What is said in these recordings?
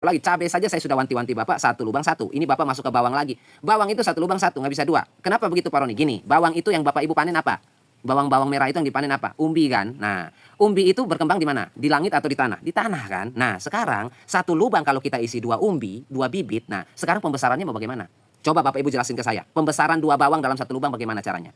Lagi cabai saja saya sudah wanti-wanti Bapak, satu lubang satu. Ini Bapak masuk ke bawang lagi. Bawang itu satu lubang satu, nggak bisa dua. Kenapa begitu Pak Roni? Gini, bawang itu yang Bapak Ibu panen apa? Bawang-bawang merah itu yang dipanen apa? Umbi kan? Nah, umbi itu berkembang di mana? Di langit atau di tanah? Di tanah kan? Nah, sekarang satu lubang kalau kita isi dua umbi, dua bibit, nah sekarang pembesarannya mau bagaimana? Coba Bapak Ibu jelasin ke saya. Pembesaran dua bawang dalam satu lubang bagaimana caranya?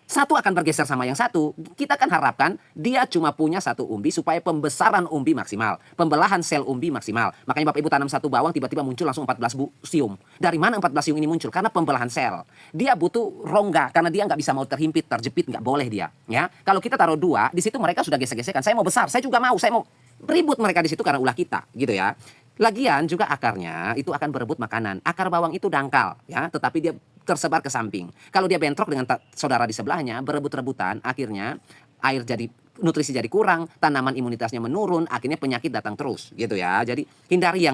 Satu akan bergeser sama yang satu. Kita kan harapkan dia cuma punya satu umbi supaya pembesaran umbi maksimal. Pembelahan sel umbi maksimal. Makanya Bapak Ibu tanam satu bawang tiba-tiba muncul langsung 14 siung. Dari mana 14 siung ini muncul? Karena pembelahan sel. Dia butuh rongga karena dia nggak bisa mau terhimpit, terjepit, nggak boleh dia. Ya, kalau kita taruh dua, di situ mereka sudah gesek-gesekan. Saya mau besar, saya juga mau, saya mau ribut mereka di situ karena ulah kita, gitu ya. Lagian juga akarnya itu akan berebut makanan. Akar bawang itu dangkal, ya, tetapi dia tersebar ke samping. Kalau dia bentrok dengan saudara di sebelahnya, berebut-rebutan, akhirnya air jadi nutrisi jadi kurang, tanaman imunitasnya menurun, akhirnya penyakit datang terus, gitu ya. Jadi hindari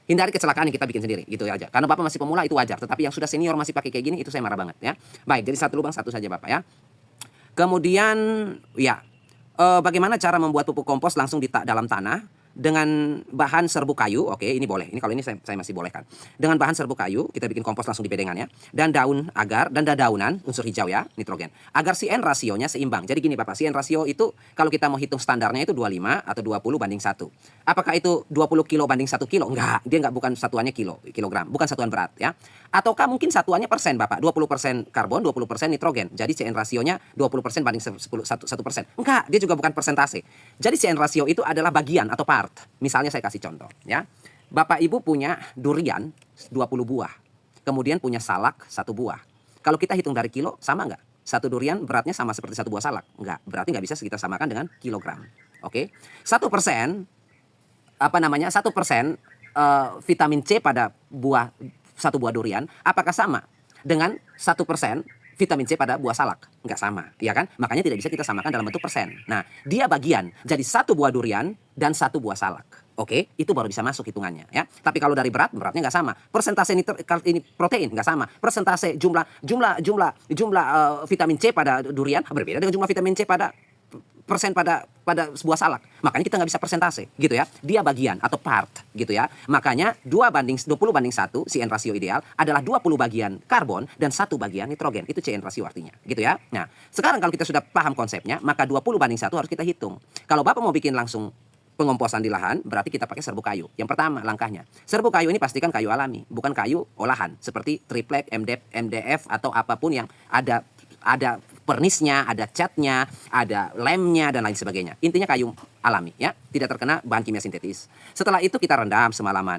kecelakaan yang kita bikin sendiri, gitu aja. Karena Bapak masih pemula itu wajar, tetapi yang sudah senior masih pakai kayak gini, itu saya marah banget ya. Baik, jadi satu lubang satu saja Bapak ya. Kemudian ya, bagaimana cara membuat pupuk kompos langsung di dalam tanah? Dengan bahan serbuk kayu, oke ini boleh. Ini kalau ini saya masih bolehkan. Dengan bahan serbuk kayu, kita bikin kompos langsung di bedengannya. Dan daun agar, dan dadaunan, unsur hijau ya, nitrogen. Agar CN rasionya seimbang. Jadi gini Bapak, CN rasio itu kalau kita mau hitung standarnya itu 25 atau 20 banding 1. Apakah itu 20 kilo banding 1 kilo? Enggak, dia enggak, bukan satuannya kilogram, bukan satuan berat ya. Ataukah mungkin satuannya persen Bapak, 20% karbon, 20% nitrogen. Jadi CN rasionya 20% banding 1%. Enggak, dia juga bukan persentase. Jadi CN rasio itu adalah bagian atau part. Misalnya saya kasih contoh ya. Bapak Ibu punya durian 20 buah. Kemudian punya salak 1 buah. Kalau kita hitung dari kilo sama nggak? Satu durian beratnya sama seperti 1 buah salak? Nggak. Berarti nggak bisa kita samakan dengan kilogram. Oke. 1%, apa namanya? 1% vitamin C pada 1 buah durian apakah sama dengan 1% vitamin C pada buah salak? Nggak sama, ya kan? Makanya tidak bisa kita samakan dalam bentuk persen. Nah, dia bagian. Jadi 1 buah durian dan 1 buah salak. Oke, itu baru bisa masuk hitungannya ya. Tapi kalau dari beratnya nggak sama. Persentase ini protein nggak sama. Persentase jumlah vitamin C pada durian berbeda dengan jumlah vitamin C pada persen pada sebuah salak. Makanya kita nggak bisa persentase gitu ya. Dia bagian atau part gitu ya. Makanya 20 banding 1 CN rasio ideal adalah 20 bagian karbon dan 1 bagian nitrogen. Itu CN rasio artinya gitu ya. Nah, sekarang kalau kita sudah paham konsepnya, maka 20 banding 1 harus kita hitung. Kalau Bapak mau bikin langsung pengomposan di lahan, berarti kita pakai serbuk kayu. Yang pertama langkahnya, serbuk kayu ini pastikan kayu alami, bukan kayu olahan seperti triplek, MDF atau apapun yang ada pernisnya, ada catnya, ada lemnya dan lain sebagainya. Intinya kayu alami ya, tidak terkena bahan kimia sintetis. Setelah itu kita rendam semalaman.